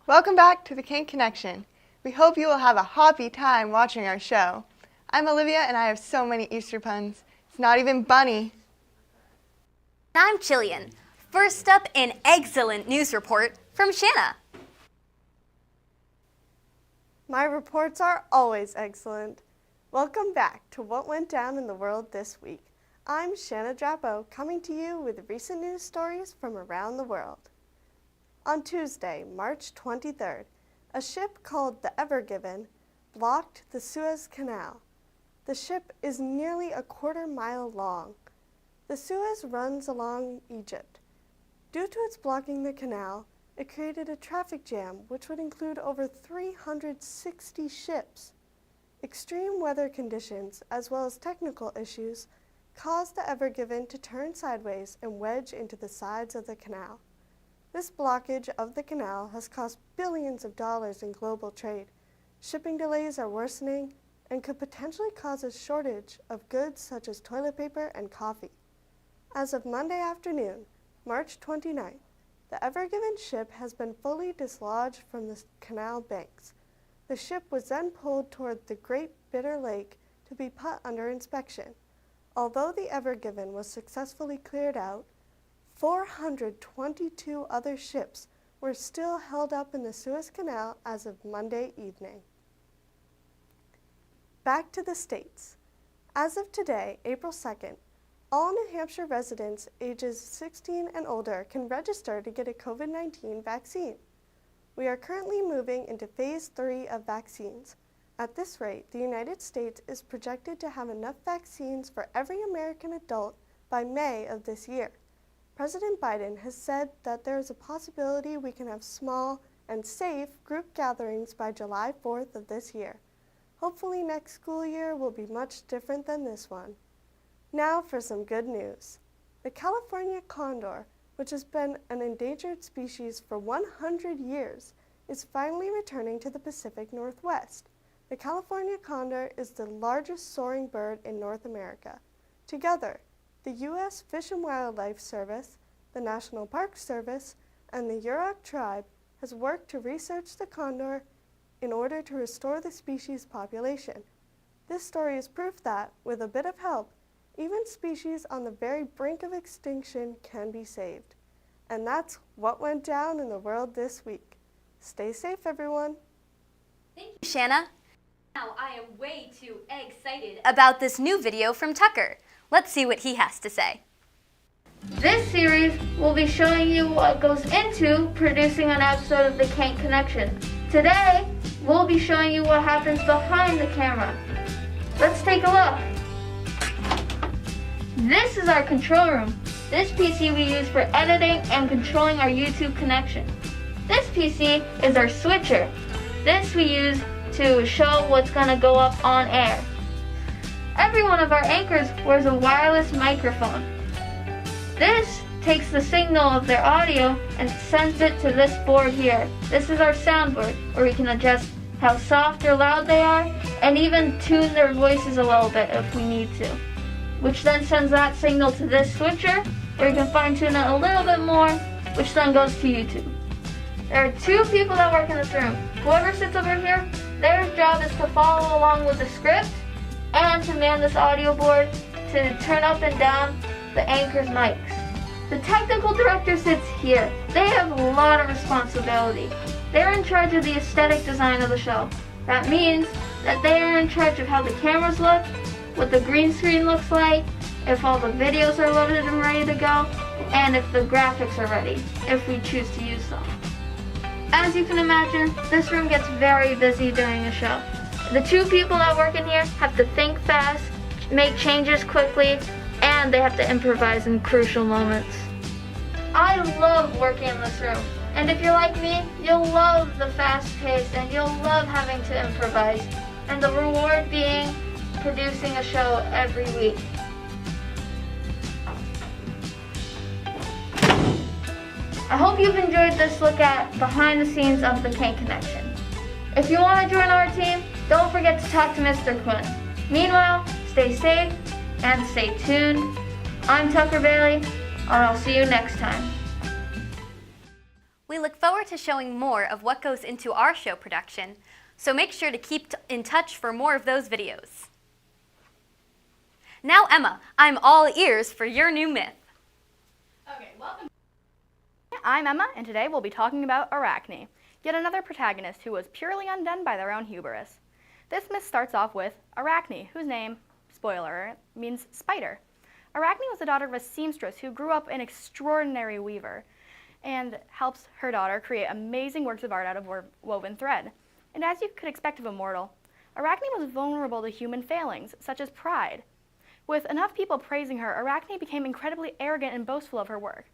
Welcome back to the Kanc Connection. We hope you will have a happy time watching our show. I'm Olivia and I have so many Easter puns. It's not even bunny. I'm Jillian. First up, an excellent news report from Shanna. My reports are always excellent. Welcome back to what went down in the world this week. I'm Shanna Drapo, coming to you with recent news stories from around the world. On Tuesday, March 23rd, a ship called the Ever Given blocked the Suez Canal. The ship is nearly a quarter-mile long. The Suez runs along Egypt. Due to its blocking the canal, it created a traffic jam which would include over 360 ships. Extreme weather conditions, as well as technical issues, caused the Ever Given to turn sideways and wedge into the sides of the canal. This blockage of the canal has cost billions of dollars in global trade. Shipping delays are worsening and could potentially cause a shortage of goods such as toilet paper and coffee. As of Monday afternoon, March 29th, the Ever Given ship has been fully dislodged from the canal banks. The ship was then pulled toward the Great Bitter Lake to be put under inspection. Although the Ever Given was successfully cleared out, 422 other ships were still held up in the Suez Canal as of Monday evening. Back to the States. As of today, April 2nd, all New Hampshire residents ages 16 and older can register to get a COVID-19 vaccine. We are currently moving into Phase 3 of vaccines. At this rate, the United States is projected to have enough vaccines for every American adult by May of this year. President Biden has said that there is a possibility we can have small and safe group gatherings by July 4th of this year. Hopefully next school year will be much different than this one. Now for some good news. The California condor, which has been an endangered species for 100 years, is finally returning to the Pacific Northwest. The California condor is the largest soaring bird in North America. Together, the U.S. Fish and Wildlife Service, the National Park Service, and the Yurok tribe has worked to research the condor in order to restore the species' population. This story is proof that, with a bit of help, even species on the very brink of extinction can be saved. And that's what went down in the world this week. Stay safe, everyone. Thank you, Shanna. Now I am way too excited about this new video from Tucker. Let's see what he has to say. This series will be showing you what goes into producing an episode of the Kanc Connection. Today, we'll be showing you what happens behind the camera. Let's take a look. This is our control room. This PC we use for editing and controlling our YouTube connection. This PC is our switcher. This we use to show what's going to go up on air. Every one of our anchors wears a wireless microphone. This takes the signal of their audio and sends it to this board here. This is our soundboard, where we can adjust how soft or loud they are and even tune their voices a little bit if we need to, which then sends that signal to this switcher, where you can fine tune it a little bit more, which then goes to YouTube. There are two people that work in this room. Whoever sits over here, their job is to follow along with the script and to man this audio board to turn up and down the anchor's mics. The technical director sits here. They have a lot of responsibility. They're in charge of the aesthetic design of the show. That means that they are in charge of how the cameras look, what the green screen looks like, if all the videos are loaded and ready to go, and if the graphics are ready, if we choose to use them. As you can imagine, this room gets very busy during a show. The two people that work in here have to think fast, make changes quickly, and they have to improvise in crucial moments. I love working in this room, and if you're like me, you'll love the fast pace and you'll love having to improvise, and the reward being producing a show every week. I hope you've enjoyed this look at behind the scenes of the Kanc Connection. If you want to join our team, don't forget to talk to Mr. Quinn. Meanwhile, stay safe and stay tuned. I'm Tucker Bailey, and I'll see you next time. We look forward to showing more of what goes into our show production, so make sure to keep in touch for more of those videos. Now, Emma, I'm all ears for your new myth. Okay, welcome. I'm Emma, and today we'll be talking about Arachne, yet another protagonist who was purely undone by their own hubris. This myth starts off with Arachne, whose name, spoiler, means spider. Arachne was the daughter of a seamstress who grew up an extraordinary weaver and helps her daughter create amazing works of art out of woven thread. And as you could expect of a mortal, Arachne was vulnerable to human failings, such as pride. With enough people praising her, Arachne became incredibly arrogant and boastful of her work,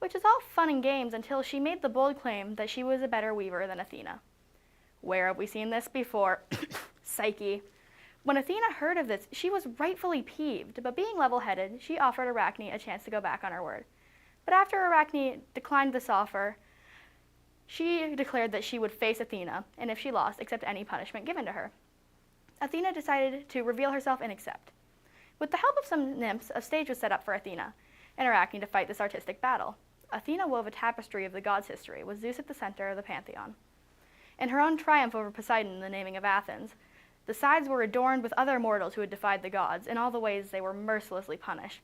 which is all fun and games until she made the bold claim that she was a better weaver than Athena. Where have we seen this before? Psyche. When Athena heard of this, she was rightfully peeved, but being level-headed, she offered Arachne a chance to go back on her word. But after Arachne declined this offer, she declared that she would face Athena, and if she lost, accept any punishment given to her. Athena decided to reveal herself and accept. With the help of some nymphs, a stage was set up for Athena and Arachne to fight this artistic battle. Athena wove a tapestry of the gods' history, with Zeus at the center of the pantheon. In her own triumph over Poseidon in the naming of Athens, the sides were adorned with other mortals who had defied the gods in all the ways they were mercilessly punished.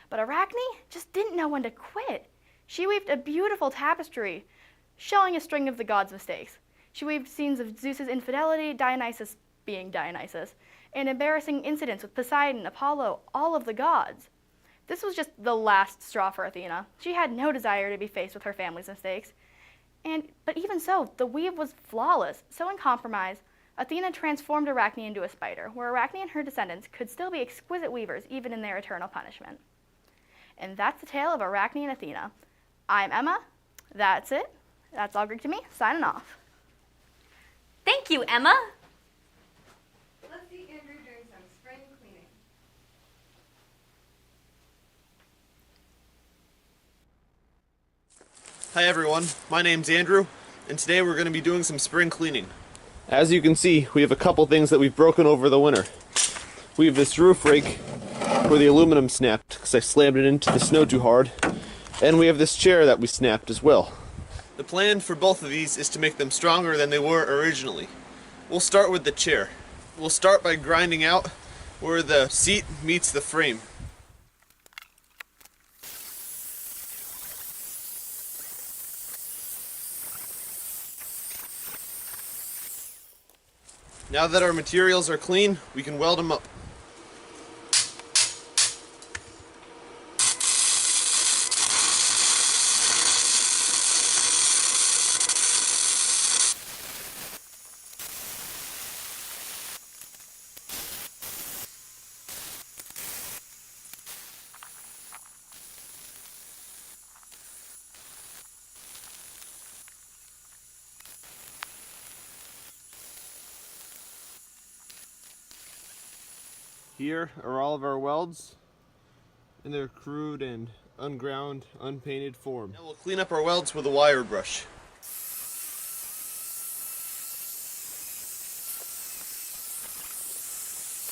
But Arachne just didn't know when to quit. She weaved a beautiful tapestry showing a string of the gods' mistakes. She weaved scenes of Zeus's infidelity, Dionysus being Dionysus, and embarrassing incidents with Poseidon, Apollo, all of the gods. This was just the last straw for Athena. She had no desire to be faced with her family's mistakes. But even so, the weave was flawless. So in compromise, Athena transformed Arachne into a spider, where Arachne and her descendants could still be exquisite weavers even in their eternal punishment. And that's the tale of Arachne and Athena. I'm Emma. That's it. That's all Greek to me. Signing off. Thank you, Emma. Let's see Andrew doing some spring cleaning. Hi everyone, my name's Andrew, and today we're going to be doing some spring cleaning. As you can see, we have a couple things that we've broken over the winter. We have this roof rake where the aluminum snapped because I slammed it into the snow too hard, and we have this chair that we snapped as well. The plan for both of these is to make them stronger than they were originally. We'll start with the chair. We'll start by grinding out where the seat meets the frame. Now that our materials are clean, we can weld them up. Here are all of our welds in their crude and unground, unpainted form. Now we'll clean up our welds with a wire brush.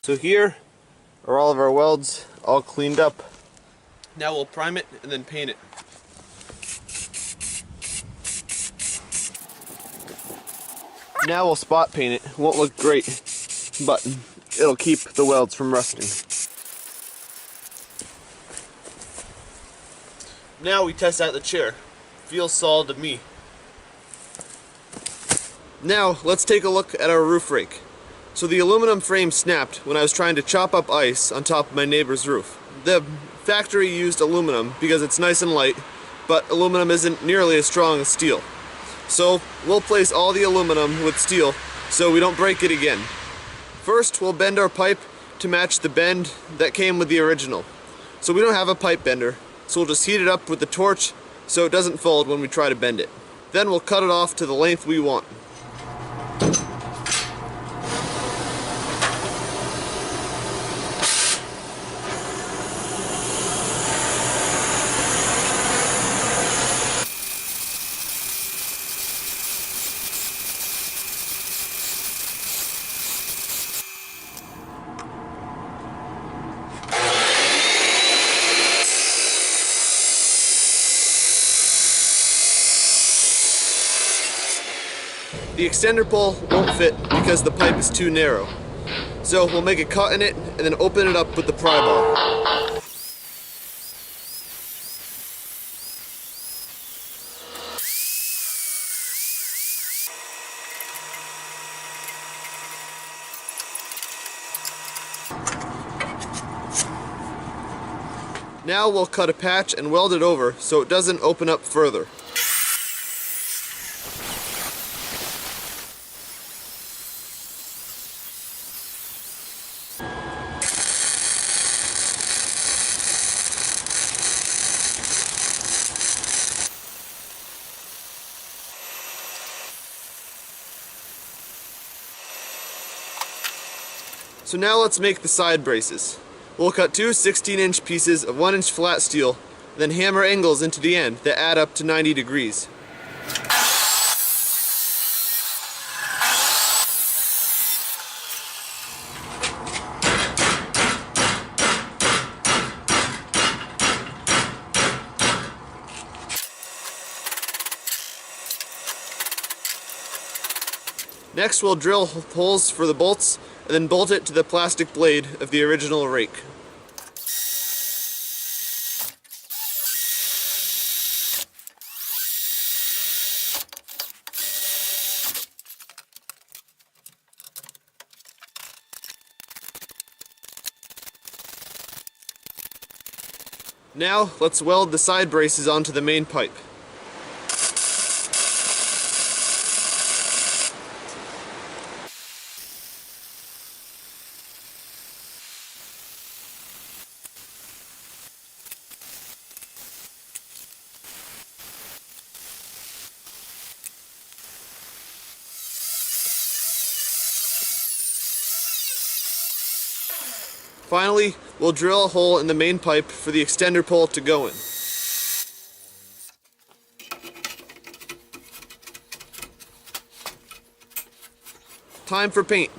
So here are all of our welds all cleaned up. Now we'll prime it and then paint it. Now we'll spot paint it. It won't look great, but it'll keep the welds from rusting. Now we test out the chair. Feels solid to me. Now let's take a look at our roof rake. So the aluminum frame snapped when I was trying to chop up ice on top of my neighbor's roof. The factory used aluminum because it's nice and light, but aluminum isn't nearly as strong as steel. So we'll place all the aluminum with steel so we don't break it again. First, we'll bend our pipe to match the bend that came with the original. So we don't have a pipe bender, so we'll just heat it up with the torch so it doesn't fold when we try to bend it. Then we'll cut it off to the length we want. The extender pole won't fit because the pipe is too narrow. So we'll make a cut in it and then open it up with the pry bar. Now we'll cut a patch and weld it over so it doesn't open up further. So now let's make the side braces. We'll cut two 16-inch pieces of 1-inch flat steel, then hammer angles into the end that add up to 90 degrees. Next we'll drill holes for the bolts and then bolt it to the plastic blade of the original rake. Now let's weld the side braces onto the main pipe. Finally, we'll drill a hole in the main pipe for the extender pole to go in. Time for paint.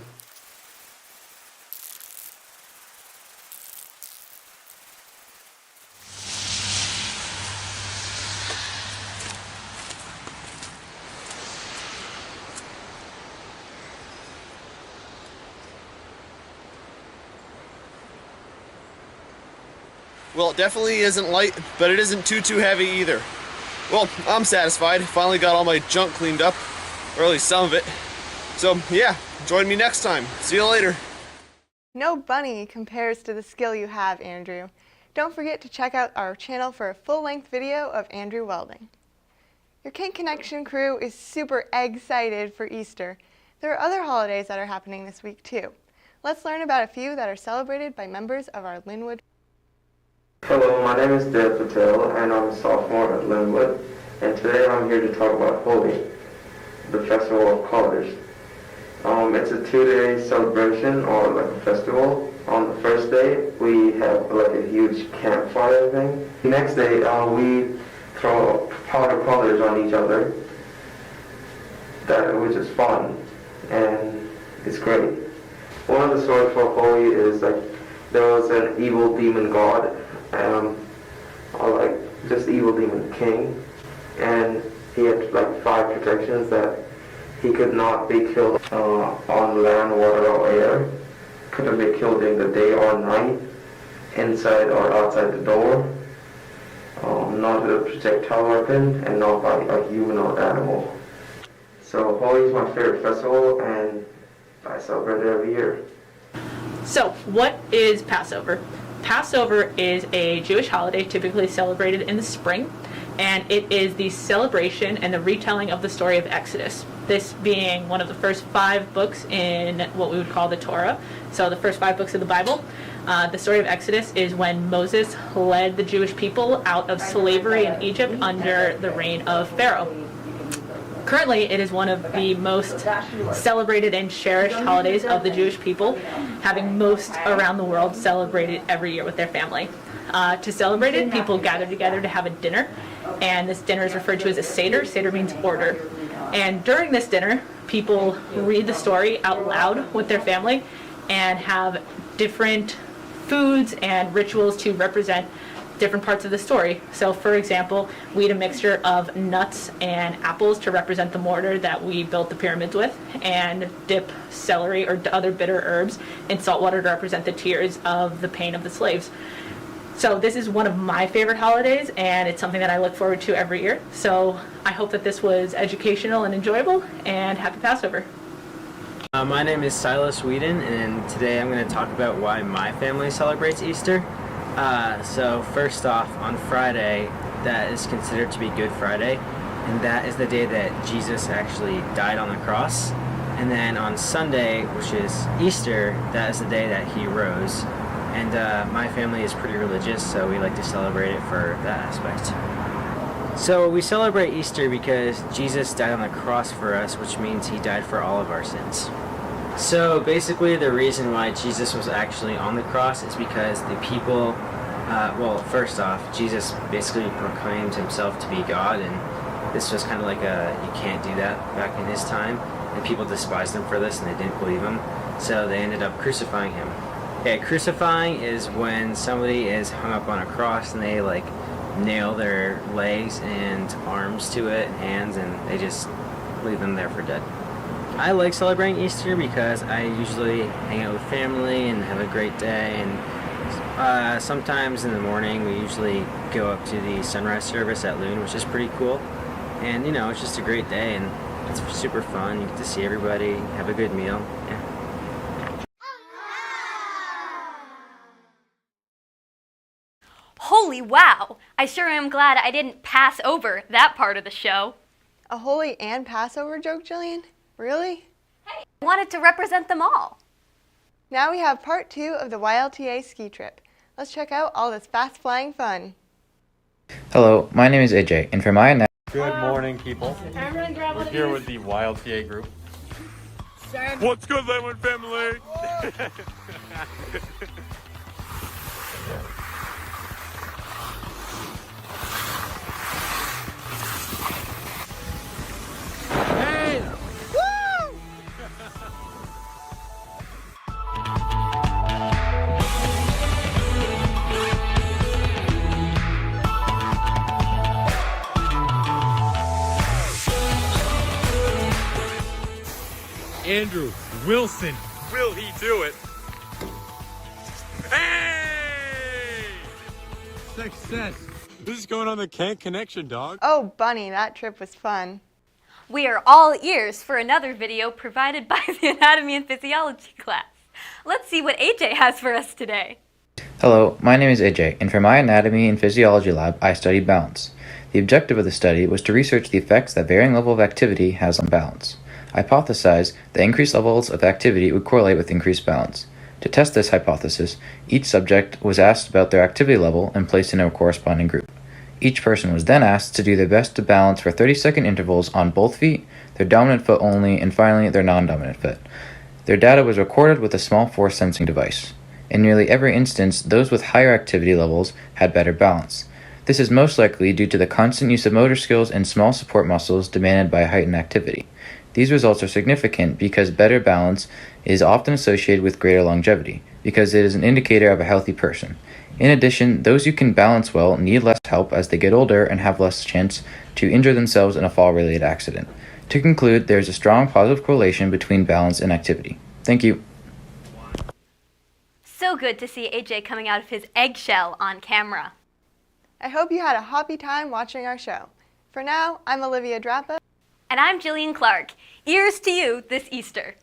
Well, it definitely isn't light, but it isn't too heavy either. Well, I'm satisfied. Finally got all my junk cleaned up, or at least some of it. So yeah, join me next time. See you later. No bunny compares to the skill you have, Andrew. Don't forget to check out our channel for a full-length video of Andrew welding. Your Kanc Connection crew is super excited for Easter. There are other holidays that are happening this week too. Let's learn about a few that are celebrated by members of our Lin-Wood. Hello, my name is Dev Patel and I'm a sophomore at Lin-Wood, and today I'm here to talk about Holi, the Festival of Colors. It's a 2-day celebration or like a festival. On the first day we have like a huge campfire thing. The next day we throw powder colors on each other, which is fun and it's great. One of the stories for Holi is like there was an evil demon god, or like just evil demon king, and he had like 5 protections that he could not be killed on land, water, or air. Couldn't be killed in the day or night, inside or outside the door, not with a projectile weapon, and not by a human or animal. So Holi is my favorite festival, and I celebrate it every year. So, what is Passover? Passover is a Jewish holiday typically celebrated in the spring, and it is the celebration and the retelling of the story of Exodus. This being one of the first 5 books in what we would call the Torah, so the first 5 books of the Bible. The story of Exodus is when Moses led the Jewish people out of slavery in Egypt under the reign of Pharaoh. Currently, it is one of the most celebrated and cherished holidays of the Jewish people, having most around the world celebrate it every year with their family. To celebrate it, people gather together to have a dinner, and this dinner is referred to as a Seder. Seder means order. And during this dinner, people read the story out loud with their family and have different foods and rituals to represent different parts of the story. So for example, we had a mixture of nuts and apples to represent the mortar that we built the pyramids with, and dip celery or other bitter herbs in salt water to represent the tears of the pain of the slaves. So this is one of my favorite holidays, and it's something that I look forward to every year. So I hope that this was educational and enjoyable, and happy Passover. My name is Silas Whedon, and today I'm going to talk about why my family celebrates Easter. So first off, on Friday, that is considered to be Good Friday, and that is the day that Jesus actually died on the cross. And then on Sunday, which is Easter, that is the day that he rose. And my family is pretty religious, so we like to celebrate it for that aspect. So we celebrate Easter because Jesus died on the cross for us, which means he died for all of our sins. So basically the reason why Jesus was actually on the cross is because the people, well, first off, Jesus basically proclaimed himself to be God, and this was kind of like you can't do that back in his time, and people despised him for this and they didn't believe him, so they ended up crucifying him. Okay, crucifying is when somebody is hung up on a cross and they like nail their legs and arms to it and hands, and they just leave them there for dead. I like celebrating Easter because I usually hang out with family and have a great day, and sometimes in the morning we usually go up to the sunrise service at Lin-Wood, which is pretty cool, and you know, it's just a great day and it's super fun. You get to see everybody, have a good meal. Yeah. Holy wow! I sure am glad I didn't pass over that part of the show. A holy and Passover joke, Jillian? Really? I wanted to represent them all. Now we have part 2 of the YLTA ski trip. Let's check out all this fast flying fun. Hello, my name is AJ, and for my Good morning, people. We're here with the YLTA group. What's good, Lin-Wood family? Andrew Wilson, will he do it? Hey! Success. This is going on the Kanc connection, dog. Oh, Bunny, that trip was fun. We are all ears for another video provided by the Anatomy and Physiology class. Let's see what AJ has for us today. Hello, my name is AJ, and for my Anatomy and Physiology lab, I studied balance. The objective of the study was to research the effects that varying level of activity has on balance. I hypothesized that increased levels of activity would correlate with increased balance. To test this hypothesis, each subject was asked about their activity level and placed in a corresponding group. Each person was then asked to do their best to balance for 30-second intervals on both feet, their dominant foot only, and finally their non-dominant foot. Their data was recorded with a small force sensing device. In nearly every instance, those with higher activity levels had better balance. This is most likely due to the constant use of motor skills and small support muscles demanded by heightened activity. These results are significant because better balance is often associated with greater longevity, because it is an indicator of a healthy person. In addition, those who can balance well need less help as they get older and have less chance to injure themselves in a fall-related accident. To conclude, there is a strong positive correlation between balance and activity. Thank you. So good to see AJ coming out of his eggshell on camera. I hope you had a happy time watching our show. For now, I'm Olivia Drappa. And I'm Jillian Clark. Ears to you this Easter.